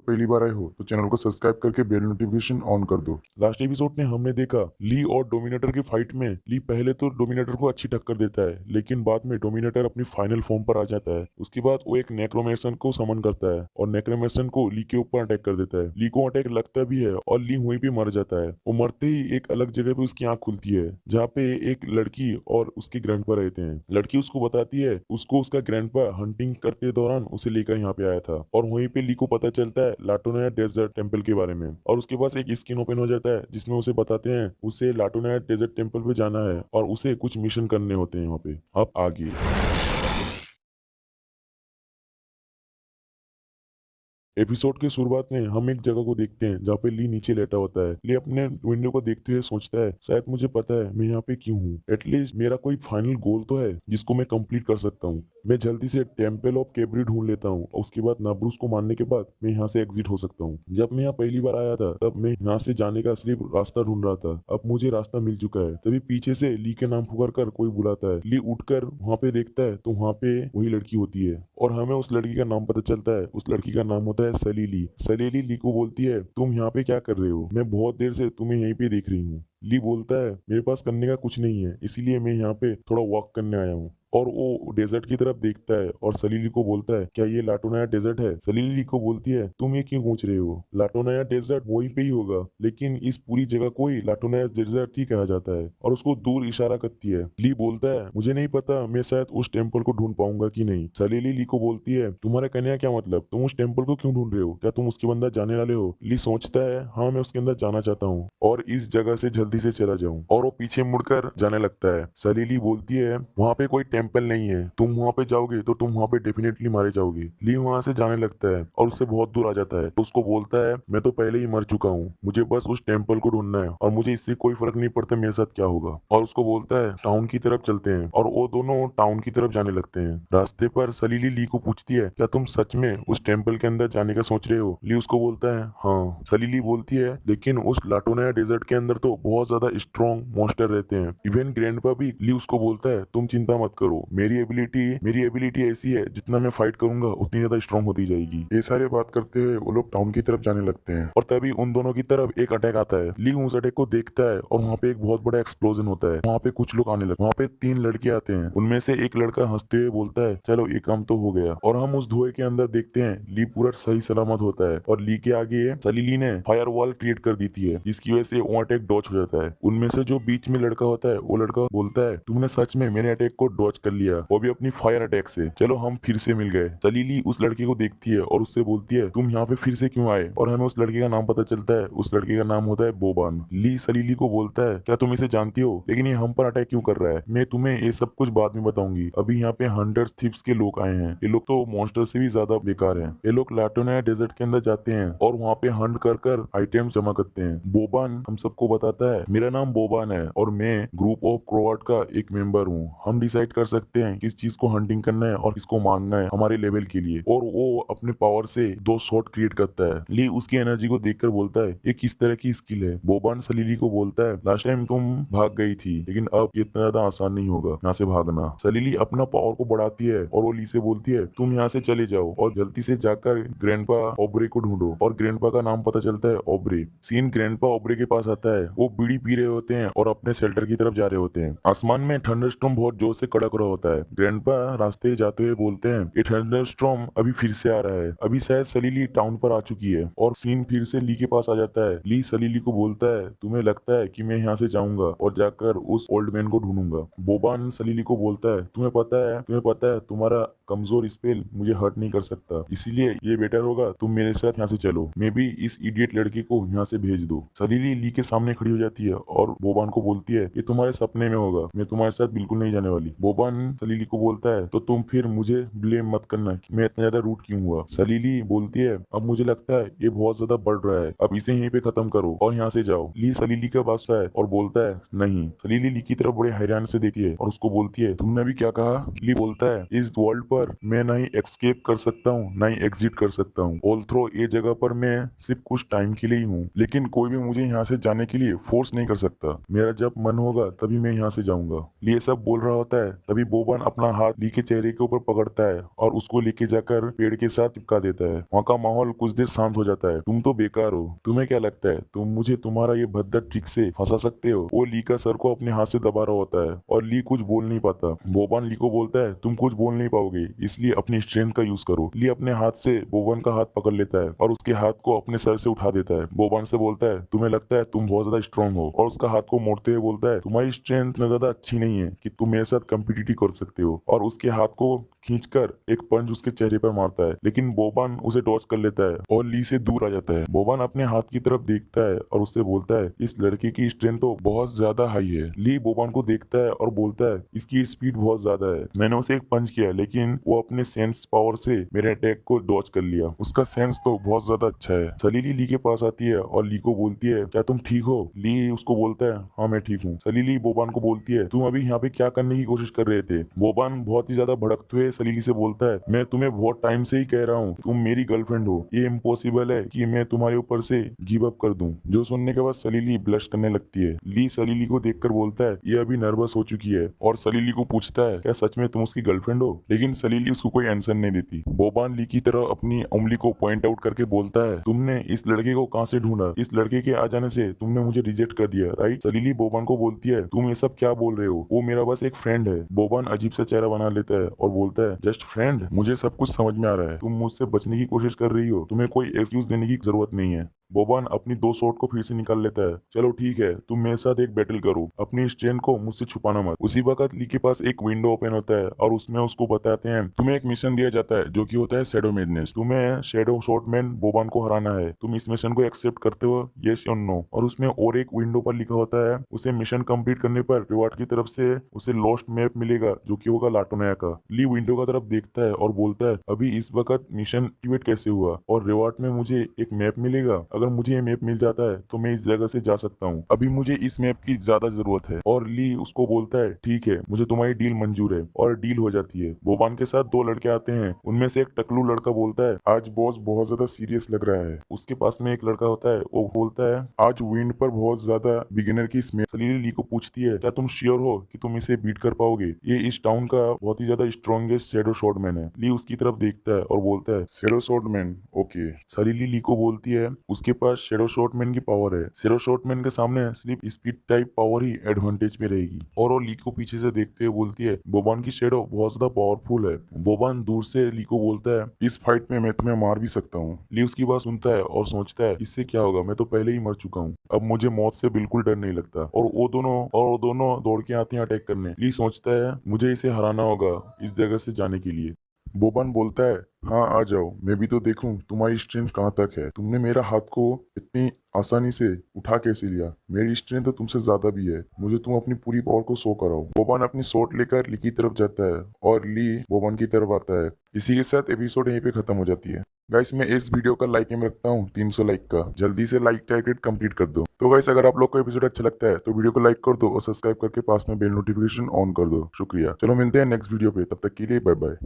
पहली बार आए हो तो चैनल को सब्सक्राइब करके बेल नोटिफिकेशन ऑन कर दो। लास्ट एपिसोड में हमने देखा ली और डोमिनेटर की फाइट में ली पहले तो डोमिनेटर को अच्छी टक्कर देता है, लेकिन बाद में डोमिनेटर अपनी फाइनल फॉर्म पर आ जाता है। उसके बाद वो एक नेक्रोमेंसन को समन करता है और नेक्रोमेंसन को ली के ऊपर अटैक कर देता है। ली को अटैक लगता भी है और ली वहीं पे मर जाता है। वो मरते ही एक अलग जगह पे उसकी आंख खुलती है जहाँ पे एक लड़की और उसके ग्रैंडपा रहते हैं। लड़की उसको बताती है उसको उसका ग्रैंडपा हंटिंग करते दौरान उसे लेकर यहाँ पे आया था और वहीं पे ली को पता चलता है लाटोनाया डेजर्ट टेम्पल के बारे में और उसके पास एक स्क्रीन ओपन हो जाता है जिसमें उसे बताते हैं उसे लाटोनाया डेजर्ट टेम्पल पे जाना है और उसे कुछ मिशन करने होते हैं वहाँ पे। अब आगे एपिसोड की शुरुआत में हम एक जगह को देखते हैं जहाँ पे ली नीचे लेटा होता है। ली अपने विंडो को देखते हुए सोचता है शायद मुझे पता है मैं यहाँ पे क्यों हूँ। एटलीस्ट मेरा कोई फाइनल गोल तो है जिसको मैं कंप्लीट कर सकता हूँ। मैं जल्दी से टेम्पल ऑफ केबरी ढूंढ लेता हूँ और उसके बाद नाब्रूस को मारने के बाद मैं यहाँ से एग्जिट हो सकता हूँ। जब मैं यहाँ पहली बार आया था तब मैं यहाँ से जाने का सिर्फ रास्ता ढूंढ रहा था। अब मुझे रास्ता मिल चुका है। तभी पीछे से ली के नाम पुकार कर कोई बुलाता है। ली उठकर वहाँ पे देखता है तो वहाँ पे वही लड़की होती है और हमें उस लड़की का नाम पता चलता है। उस लड़की का नाम होता है सलीली। सलीली ली को बोलती है तुम यहाँ पे क्या कर रहे हो, मैं बहुत देर से तुम्हें यहीं पे देख रही हूँ। ली बोलता है मेरे पास करने का कुछ नहीं है इसीलिए मैं यहाँ पे थोड़ा वॉक करने आया हूँ। और वो डेजर्ट की तरफ देखता है और सलीली को बोलता है क्या ये लाटोनाया डेजर्ट है। सलीली को बोलती है तुम ये क्यों पूछ रहे हो, लाटोनाया डेजर्ट वहीं पे ही होगा, लेकिन इस पूरी जगह को ही लाटोनाया डेजर्ट ही कहा जाता है और उसको दूर इशारा करती है। ली बोलता है मुझे नहीं पता मैं शायद उस टेम्पल को ढूंढ पाऊंगा कि नहीं। सलीली ली को बोलती है तुम्हारा कहने का क्या मतलब, तुम उस टेम्पल को क्यों ढूंढ रहे हो, क्या तुम उसके अंदर जाने वाले हो। ली सोचता है हाँ मैं उसके अंदर जाना चाहता हूँ और इस जगह से जल्दी से चला जाऊं और वो पीछे मुड़कर जाने लगता है। सलीली बोलती है वहाँ पे कोई टेम्पल नहीं है, तुम वहाँ पे जाओगे तो तुम वहाँ पे डेफिनेटली मारे जाओगे। ली वहाँ से जाने लगता है और उससे बहुत दूर आ जाता है तो उसको बोलता है मैं तो पहले ही मर चुका हूँ, मुझे बस उस टेम्पल को ढूंढना है और मुझे इससे कोई फर्क नहीं पड़ता मेरे साथ क्या होगा। और उसको बोलता है टाउन की तरफ चलते हैं और वो दोनों टाउन की तरफ जाने लगते हैं। रास्ते पर सलीली ली को पूछती है क्या तुम सच में उस टेम्पल के अंदर जाने का सोच रहे हो। ली उसको बोलता है हाँ। सलीली बोलती है लेकिन उस लाटोनाया डेजर्ट के अंदर तो बहुत ज्यादा स्ट्रॉन्ग मॉन्स्टर रहते हैं, इवन ग्रैंडपा भी। ली उसको बोलता है तुम चिंता मत करो, मेरी एबिलिटी ऐसी है जितना मैं फाइट करूंगा उतनी ज्यादा स्ट्रॉन्ग होती जाएगी। ये सारे बात करते हुए वो लोग टाउन की तरफ जाने लगते हैं और तभी उन दोनों की तरफ एक अटैक आता है। ली उस अटैक को देखता है और वहाँ पे एक बहुत बड़ा एक्सप्लोजन होता है। वहाँ पे कुछ लोग आने लगते हैं। वहाँ पे 3 लड़के आते हैं, उनमें से एक लड़का हंसते हुए बोलता है चलो ये काम तो हो गया। और हम उस धुएं के अंदर देखते हैं ली पूरा सही सलामत होता है और ली के आगे सलीली ने फायर वॉल क्रिएट कर दी थी जिसकी वजह से वो अटैक डॉच हो जाता है। उनमें से जो बीच में लड़का होता है वो लड़का बोलता है तुमने सच में मेरे अटैक को डॉच कर लिया, वो भी अपनी फायर अटैक से, चलो हम फिर से मिल गए। सलीली उस लड़के को देखती है और उससे बोलती है तुम यहाँ पे फिर से क्यों आए, और हमें उस लड़के का नाम पता चलता है। उस लड़के का नाम होता है बोबान। ली सलीली को बोलता है क्या तुम इसे जानती हो, लेकिन ये हम पर अटैक क्यों कर रहा है। मैं तुम्हें ये सब कुछ बाद में बताऊंगी, अभी यहाँ पे हंटर्स थीव्स के लोग आए हैं, ये लोग तो मॉन्स्टर से भी ज्यादा बेकार हैं। ये लोग लाटोनाया डेजर्ट के अंदर जाते हैं और वहाँ पे हंट कर कर आइटम्स जमा करते हैं। बोबान हम सबको बताता है मेरा नाम बोबान है और मैं ग्रुप ऑफ क्रोआट का एक मेंबर हूँ, हम डिसाइड कर सकते हैं किस चीज को हंटिंग करना है और किसको मारना है हमारे लेवल के लिए। और वो अपने पावर से 2 शॉट क्रिएट करता है। ली उसकी एनर्जी को देखकर बोलता है ये किस तरह की स्किल है। बोबान सलीली को बोलता है लास्ट टाइम तुम भाग गई थी लेकिन अब ये इतना ज्यादा आसान नहीं होगा यहाँ से भागना। सलीली अपना पावर को बढ़ाती है और वो ली से बोलती है तुम यहाँ से चले जाओ और जल्दी से जाकर ग्रैंडपा ओब्रे को ढूंढो। और ग्रैंडपा का नाम पता चलता है ओब्रे। सीन ग्रैंडपा ओब्रे के पास आता है, वो बीड़ी पी रहे होते हैं और अपने शेल्टर की तरफ जा रहे होते हैं। आसमान में थंडरस्टॉर्म बहुत जोर से कड़क रहा होता है। ग्रैंडपा रास्ते जाते हुए बोलते हैं ये थंडरस्टॉर्म अभी फिर से आ रहा है, अभी शायद सलीली टाउन पर आ चुकी है। और सीन फिर से ली के पास आ जाता है। ली सलीली को बोलता है तुम्हें लगता है कि मैं यहाँ से जाऊंगा और जाकर उस ओल्ड मैन को ढूंढूंगा। बोबान सलीली को बोलता है तुम्हें पता है तुम्हारा कमजोर स्पेल मुझे हर्ट नहीं कर सकता, इसीलिए ये बेटर होगा तुम मेरे साथ यहाँ से चलो, मैं भी इस इडियट लड़के को यहाँ से भेज दो। सलीली ली के सामने खड़ी हो जाती है और बोबान को बोलती है ये तुम्हारे सपने में होगा, मैं तुम्हारे साथ बिल्कुल नहीं जाने वाली। बोबान सलीली को बोलता है तो तुम फिर मुझे ब्लेम मत करना कि मैं इतना ज्यादा रूट क्यों हुआ। सलीली बोलती है अब मुझे लगता है ये बहुत ज्यादा बढ़ रहा है, अब इसे यहीं पे खत्म करो और यहाँ से जाओ। ली सलीली का बात है और बोलता है नहीं। सलीली ली की तरफ बड़े हैरान से देखती है और उसको बोलती है तुमने अभी क्या कहा। ली बोलता है इस वर्ल्ड पर मैं ना ही एस्केप कर सकता हूँ ना ही एग्जिट कर सकता हूँ, ऑल्थ्रो ये जगह पर मैं सिर्फ कुछ टाइम के लिए ही हूँ, लेकिन कोई भी मुझे यहाँ से जाने के लिए फोर्स नहीं कर सकता, मेरा जब मन होगा तभी मैं यहाँ से जाऊंगा। ये सब बोल रहा होता है तभी बोबन अपना हाथ ली के चेहरे के ऊपर पकड़ता है और उसको लेके जाकर पेड़ के साथ चिपका देता है। वहाँ का माहौल कुछ देर शांत हो जाता है। तुम तो बेकार हो, तुम्हें क्या लगता है तुम मुझे तुम्हारा ये भद्दा ट्रिक से फंसा सकते हो? वो ली का सर को अपने हाथ से दबा रहा होता है और ली कुछ बोल नहीं पाता। बोबन ली को बोलता है तुम कुछ बोल नहीं पाओगे, इसलिए अपनी स्ट्रेंथ का यूज करो। ली अपने हाथ से बोबन का हाथ पकड़ लेता है और उसके हाथ को अपने सर से उठा देता है। बोबन से बोलता है तुम्हें लगता है तुम बहुत ज्यादा स्ट्रांग हो, और उसका हाथ को मोड़ते हुए बोलता है तुम्हारी स्ट्रेंथ न ज्यादा अच्छी नहीं है कि तुम मेरे साथ कम्पिटिटिव कर सकते हो, और उसके हाथ को खींचकर एक पंच उसके चेहरे पर मारता है। लेकिन बोबन उसे डॉज कर लेता है और ली से दूर आ जाता है। बोबन अपने हाथ की तरफ देखता है और उससे बोलता है इस लड़के की स्ट्रेंथ तो बहुत ज्यादा हाई है। ली बोबन को देखता है और बोलता है इसकी स्पीड बहुत ज्यादा है, मैंने उसे एक पंच किया लेकिन वो अपने सेंस पावर से मेरे अटैक को डॉज कर लिया, उसका सेंस तो बहुत ज्यादा अच्छा है। सलीली ली के पास आती है और ली को बोलती है क्या तुम ठीक हो? ली उसको बोलता है हाँ मैं ठीक हूँ। सलीली बोबन को बोलती है तुम अभी यहाँ पे क्या करने की कोशिश कर रहे थे? बोबन बहुत ही ज्यादा भड़कते हुए सलीली से बोलता है मैं तुम्हें बहुत टाइम से ही कह रहा हूँ तुम मेरी गर्लफ्रेंड हो, ये इम्पॉसिबल है कि मैं तुम्हारे ऊपर से गिव अप कर दूं। जो सुनने के बाद सलीली ब्लश करने लगती है। ली सलीली को देखकर बोलता है ये अभी नर्वस हो चुकी है, और सलीली को पूछता है क्या सच में तुम उसकी गर्लफ्रेंड हो? लेकिन सलीली उसको कोई आंसर नहीं देती। बोबन ली की तरफ अपनी उंगली को पॉइंट आउट करके बोलता है तुमने इस लड़के को कहाँ से ढूंढा? इस लड़के के आ जाने से तुमने मुझे रिजेक्ट कर दिया, राइट? सलीली बोबन को बोलती है तुम ये सब क्या बोल रहे हो, वो मेरा बस एक फ्रेंड है। बोबन अजीब सा चेहरा बना लेता है और बोलता है जस्ट फ्रेंड? मुझे सब कुछ समझ में आ रहा है, तुम मुझसे बचने की कोशिश कर रही हो, तुम्हें कोई एक्सक्यूज देने की जरूरत नहीं है। बोबन अपनी 2 शॉट को फिर से निकाल लेता है। चलो ठीक है, तुम मेरे साथ एक बैटल करो, अपनी स्ट्रेंथ को मुझसे छुपाना मत। उसी वक्त ली के पास एक विंडो ओपन होता है और उसमें उसको बताते हैं तुम्हें एक मिशन दिया जाता है जो कि होता है शैडो मैडनेस। तुम्हें शैडो शॉटमैन बोबन को हराना है, तुम इस मिशन को एक्सेप्ट करते हो यस और नो? और उसमें और एक विंडो पर लिखा होता है उसे मिशन कंप्लीट करने पर रिवार्ड की तरफ से उसे लॉस्ट मैप मिलेगा जो कि होगा लाटोनाया का। ली विंडो का तरफ देखता है और बोलता है अभी इस वक्त मिशन एक्टिवेट कैसे हुआ, और रिवार्ड में मुझे एक मैप मिलेगा? अगर मुझे ये मैप मिल जाता है तो मैं इस जगह से जा सकता हूँ, अभी मुझे इस मैप की ज्यादा जरूरत है। और ली उसको बोलता है ठीक है, मुझे तुम्हारी डील मंजूर है, और डील हो जाती है। बोबान के साथ 2 लड़के आते हैं, उनमें से एक टकलू लड़का बोलता है आज बॉस बहुत ज्यादा सीरियस लग रहा है। उसके पास में एक लड़का होता है, वो बोलता है आज विंड पर बहुत ज्यादा बिगिनर की स्मेल। सलीली ली को पूछती है क्या तुम श्योर हो कि तुम इसे बीट कर पाओगे? ये इस टाउन का बहुत ही ज्यादा स्ट्रॉन्गेस्ट शैडो शॉटमैन है। ली उसकी तरफ देखता है और बोलता है शैडो शॉटमैन, ओके। सलीली ली को बोलती है उसके पास शैडो शॉटमैन की पावर है, शैडो शॉटमैन के सामने सिर्फ स्पीड टाइप पावर ही एडवांटेज में रहेगी। और वो ली को पीछे से देखते हुए बोलती है बोबान की शैडो बहुत ज्यादा पावरफुल है। बोबान दूर से ली को बोलता है इस फाइट में मैं तुम्हें मार भी सकता हूँ। ली उसकी बात सुनता है और सोचता है इससे क्या होगा, मैं तो पहले ही मर चुका हूँ, अब मुझे मौत से बिल्कुल डर नहीं लगता। और वो दोनों दौड़ के आते हैं अटैक करने। ली सोचता है मुझे इसे हराना होगा इस जगह से जाने के लिए। बोबन बोलता है हाँ आ जाओ, मैं भी तो देखूं तुम्हारी स्ट्रेंथ कहाँ तक है, तुमने मेरा हाथ को इतनी आसानी से उठा कैसे लिया, मेरी स्ट्रेंथ तो तुमसे ज्यादा भी है, मुझे तुम अपनी पूरी पावर को शो कराओ। बोबन अपनी शॉट लेकर ली की तरफ जाता है और ली बोबन की तरफ आता है। इसी के साथ एपिसोड यहीं पे खत्म हो जाती है। गाइस मैं इस वीडियो का लाइक एम रखता हूँ 300 लाइक का, जल्दी से लाइक टारगेट कंप्लीट कर दो। तो गाइस अगर आप लोग को एपिसोड अच्छा लगता है तो वीडियो को लाइक कर दो और सब्सक्राइब करके पास में बेल नोटिफिकेशन ऑन कर दो। शुक्रिया, चलो मिलते हैं नेक्स्ट वीडियो पे, तब तक के लिए बाय बाय।